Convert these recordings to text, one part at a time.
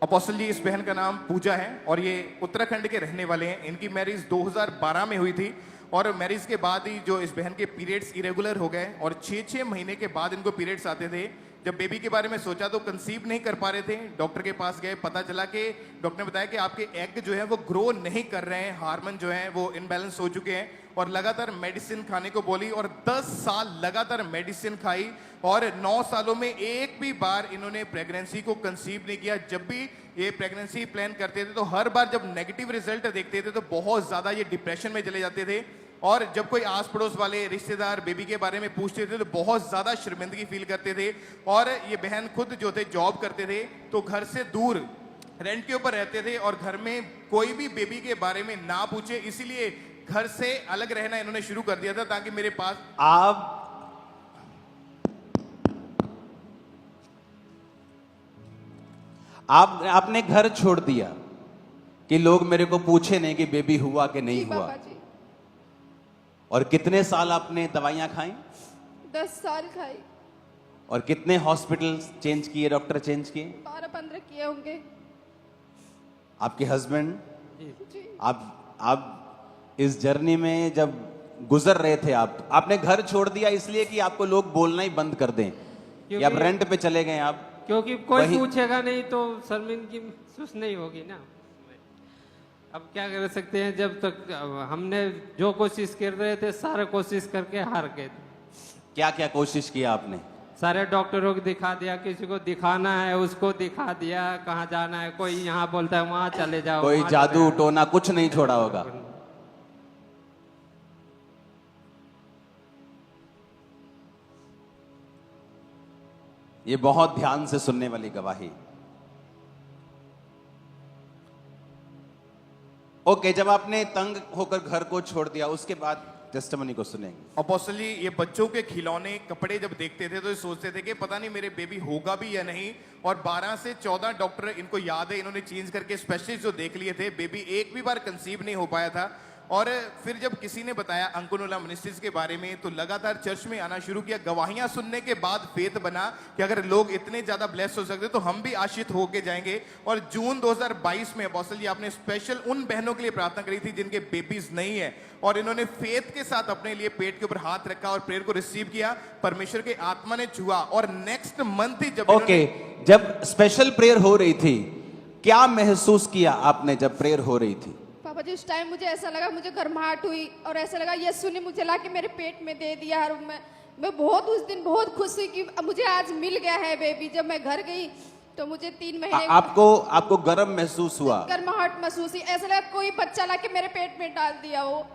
Apostle जी, इस बहन का नाम पूजा है और ये उत्तराखंड के रहने वाले हैं। इनकी मैरिज 2012 में हुई थी और मैरिज के बाद ही जो इस बहन के पीरियड्स इरेगुलर हो गए और 6-6 महीने के बाद इनको पीरियड्स आते थे। जब बेबी के बारे में सोचा तो कंसीव नहीं कर पा रहे थे। डॉक्टर के पास गए, पता चला कि डॉक्टर ने बताया कि आपके एग जो है वो ग्रो नहीं कर रहे हैं, हार्मोन जो है वो इनबैलेंस हो चुके हैं और लगातार मेडिसिन खाने को बोली और 10 साल लगातार मेडिसिन खाई और 9 सालों में एक भी बार इन्होंने प्रेगनेंसी को कंसीव नहीं किया। जब भी ये प्रेगनेंसी प्लान करते थे तो हर बार जब नेगेटिव रिजल्ट देखते थे तो बहुत ज्यादा ये डिप्रेशन में चले जाते थे और जब कोई आस पड़ोस वाले रिश्तेदार बेबी के बारे में पूछते थे तो बहुत ज्यादा शर्मिंदगी फील करते थे। और ये बहन खुद जो थे जॉब करते थे तो घर से दूर रेंट के ऊपर रहते थे और घर में कोई भी बेबी के बारे में ना पूछे, इसीलिए घर से अलग रहना इन्होंने शुरू कर दिया था ताकि मेरे पास आपने घर छोड़ दिया कि लोग मेरे को पूछे नहीं कि बेबी हुआ कि नहीं हुआ। और कितने साल आपने दवाइयां खाई? 10 साल खाई। और कितने हॉस्पिटल चेंज किए, डॉक्टर चेंज किए? 12-15 किए होंगे। आपके हस्बैंड, जी। आप इस जर्नी में जब गुजर रहे थे, आपने घर छोड़ दिया इसलिए कि आपको लोग बोलना ही बंद कर दें कि आप रेंट पे चले गए आप? क्योंकि कोई पूछेगा नहीं तो शर्मिंदगी महसूस नहीं होगी ना। अब क्या कर सकते हैं, जब तक हमने जो कोशिश कर रहे थे सारे कोशिश करके हार गए थे। क्या क्या कोशिश किया आपने? सारे डॉक्टरों को दिखा दिया, किसी को दिखाना है उसको दिखा दिया, कहाँ जाना है, कोई यहाँ बोलता है वहां चले जाओ, कोई जादू टोना कुछ नहीं छोड़ा होगा। ये बहुत ध्यान से सुनने वाली गवाही। ओके, जब आपने तंग होकर घर को छोड़ दिया उसके बाद टेस्टिमनी को सुनेंगे। अपोस्टल जी, ये बच्चों के खिलौने कपड़े जब देखते थे तो ये सोचते थे कि पता नहीं मेरे बेबी होगा भी या नहीं। और 12 से 14 डॉक्टर, इनको याद है, इन्होंने चेंज करके स्पेशलिस्ट जो देख लिए थे, बेबी एक भी बार कंसीव नहीं हो पाया था। और फिर जब किसी ने बताया अंकुनुला मिनिस्ट्रीज के बारे में तो लगातार चर्च में आना शुरू किया। गवाहियां सुनने के बाद फेथ बना कि अगर लोग इतने ज्यादा ब्लेस हो सकते तो हम भी आशीष होके जाएंगे। और जून 2022 में अपोस्टल जी आपने स्पेशल उन बहनों के लिए प्रार्थना करी थी जिनके बेबीज नहीं है और इन्होंने फेथ के साथ अपने लिए पेट के ऊपर हाथ रखा और प्रेयर को रिसीव किया। परमेश्वर के आत्मा ने छुआ और नेक्स्ट मंथ ही जब जब स्पेशल प्रेयर हो रही थी, क्या महसूस किया आपने जब प्रेयर हो रही थी? पापा जी, उस टाइम मुझे ऐसा लगा, मुझे गर्माहट हुई और ऐसा लगा यीशु ने मुझे लाके मेरे पेट में दे दिया। और मैं बहुत उस दिन बहुत खुश हुई कि मुझे आज मिल गया है बेबी। जब मैं घर गई तो मुझे 3 महीने आपको गर्म महसूस हुआ? गर्माहट महसूस हुई, ऐसा लगा कोई बच्चा लाके मेरे पेट में डाल दिया हो।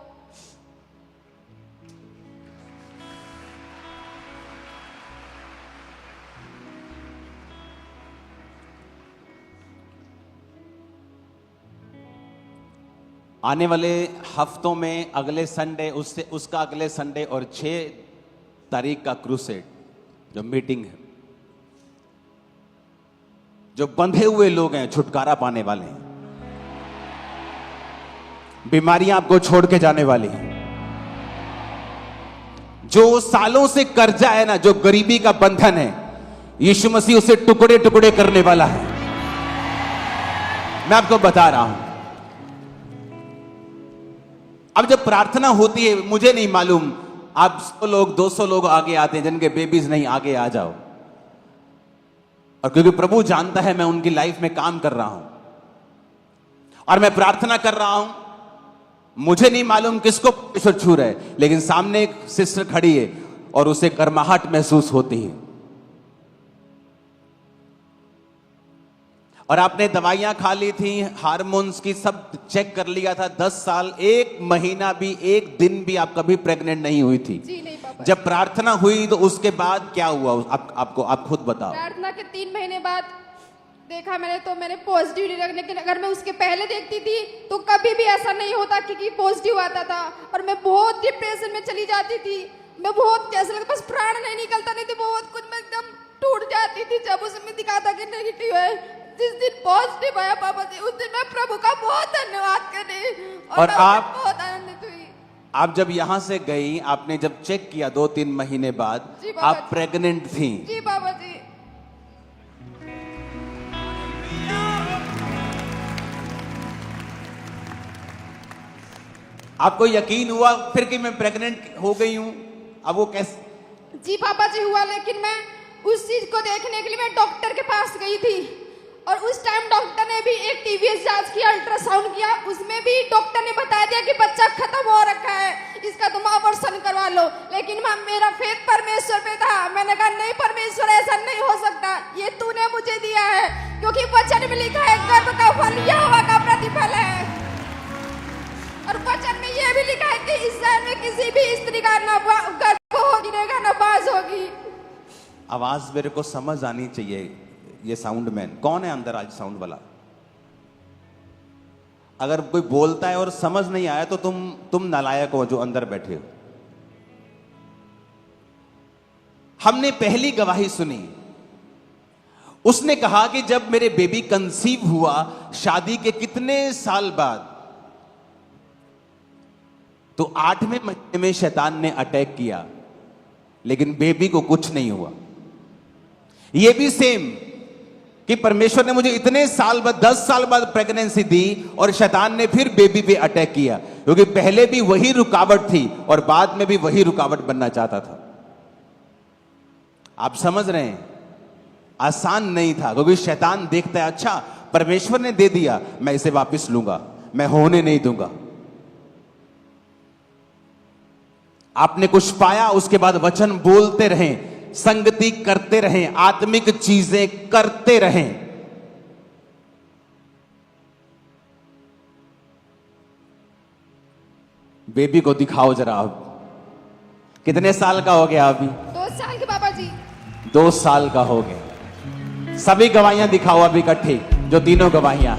आने वाले हफ्तों में अगले संडे, उसका अगले संडे और 6 तारीख का क्रूसेड जो मीटिंग है, जो बंधे हुए लोग हैं छुटकारा पाने वाले हैं, बीमारियां आपको छोड़ के जाने वाली हैं, जो सालों से कर्जा है ना, जो गरीबी का बंधन है, यीशु मसीह उसे टुकड़े टुकड़े करने वाला है। मैं आपको बता रहा हूं। अब जब प्रार्थना होती है, मुझे नहीं मालूम आप 100 लोग 200 लोग आगे आते हैं जिनके बेबीज नहीं, आगे आ जाओ। और क्योंकि प्रभु जानता है मैं उनकी लाइफ में काम कर रहा हूं और मैं प्रार्थना कर रहा हूं, मुझे नहीं मालूम किसको परमेश्वर छू रहा है, लेकिन सामने एक सिस्टर खड़ी है और उसे गर्माहट महसूस होती है। और आपने दवाइयां खा ली थी, हार्मोन्स की सब चेक कर लिया था, 10 साल 1 महीना भी 1 दिन भी आप कभी प्रेग्नेंट नहीं हुई थी। जी नहीं पापा। जब प्रार्थना हुई तो उसके बाद क्या हुआ आप खुद बताओ। प्रार्थना के 3 महीने बाद देखा मैंने तो मैंने पॉजिटिव नहीं रखने के, अगर मैं उसके पहले देखती थी तो कभी भी ऐसा नहीं होता कि पॉजिटिव आता था और मैं बहुत डिप्रेशन में चली जाती थी। मैं बहुत कैसे लगता, बस प्राण नहीं निकलता, नहीं तो बहुत कुछ मैं एकदम टूट जाती थी जब उसमें दिखाता कि नेगेटिव है। जिस दिन पॉजिटिव आया पापा जी, उस दिन मैं प्रभु का बहुत धन्यवाद करे और आप बहुत आनंदित हुई। आप जब यहां से गई, आपने जब चेक किया 2-3 महीने बाद, आप प्रेग्नेंट थी। जी बाबा जी। आपको यकीन हुआ फिर कि मैं प्रेग्नेंट हो गई हूं? अब वो कैसे? जी पापा जी हुआ, लेकिन मैं उस चीज को देखने के लिए मैं डॉक्टर के पास गई थी और उस टाइम डॉक्टर ने भी एक टीवीएस जांच किया, अल्ट्रासाउंड किया, उसमें भी डॉक्टर ने बता दिया कि बच्चा खत्म हो रखा है, इसका तुम ऑपरेशन करवा लो। लेकिन मेरा फेथ परमेश्वर पे था। मैंने कहा नहीं परमेश्वर, ऐसा नहीं हो सकता, ये तूने मुझे दिया है, क्योंकि वचन में लिखा है गर्भ का फल यहोवा का प्रतिफल है। और वचन में यह भी लिखा है कि इस्राएल में किसी भी स्त्री का न गर्भ होगी न बाज होगी। आवाज मेरे को समझ आनी चाहिए। ये साउंड मैन कौन है अंदर आज? साउंड वाला अगर कोई बोलता है और समझ नहीं आया तो तुम नालायक हो जो अंदर बैठे हो। हमने पहली गवाही सुनी, उसने कहा कि जब मेरे बेबी कंसीव हुआ शादी के कितने साल बाद, तो 8वें महीने में शैतान ने अटैक किया, लेकिन बेबी को कुछ नहीं हुआ। यह भी सेम कि परमेश्वर ने मुझे इतने साल बाद 10 साल बाद प्रेगनेंसी दी और शैतान ने फिर बेबी पे अटैक किया, क्योंकि पहले भी वही रुकावट थी और बाद में भी वही रुकावट बनना चाहता था। आप समझ रहे हैं? आसान नहीं था, क्योंकि शैतान देखता है अच्छा परमेश्वर ने दे दिया, मैं इसे वापस लूंगा, मैं होने नहीं दूंगा। आपने कुछ पाया, उसके बाद वचन बोलते रहें, संगति करते रहें, आत्मिक चीजें करते रहें। बेबी को दिखाओ जरा। अब कितने साल का हो गया? अभी 2 साल के पापा जी। 2 साल का हो गया। सभी गवाहियां दिखाओ अभी इकट्ठी, जो तीनों गवाहियां।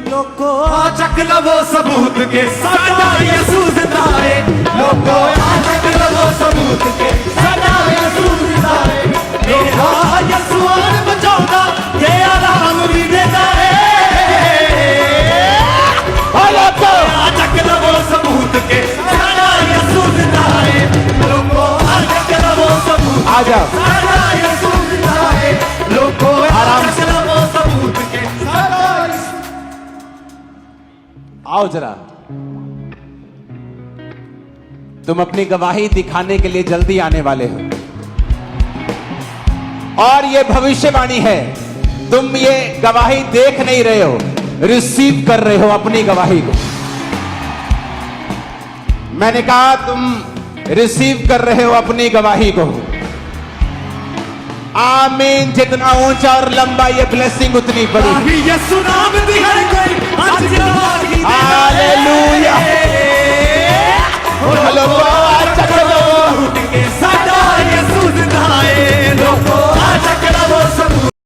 लोगो चक लो सबूत के सदा यीशु जिंदा है। लोगो चक लो सबूत के सदा यीशु जिंदा है। मेरा यीशु आन बचाऊंगा, के आराम भी देता है। लोगो चक लो सबूत के सदा यीशु जिंदा है। लोगो चक लो सबूत आ जाओ, सदा यीशु जिंदा है। लोगो आराम से। चक लो सबूत के सदा आओ जरा। तुम अपनी गवाही दिखाने के लिए जल्दी आने वाले हो, और ये भविष्यवाणी है, तुम ये गवाही देख नहीं रहे हो, रिसीव कर रहे हो अपनी गवाही को। मैंने कहा तुम रिसीव कर रहे हो अपनी गवाही को। आमीन। जितना ऊंचा और लंबा ये ब्लेसिंग उतनी बड़ी। यीशु नाम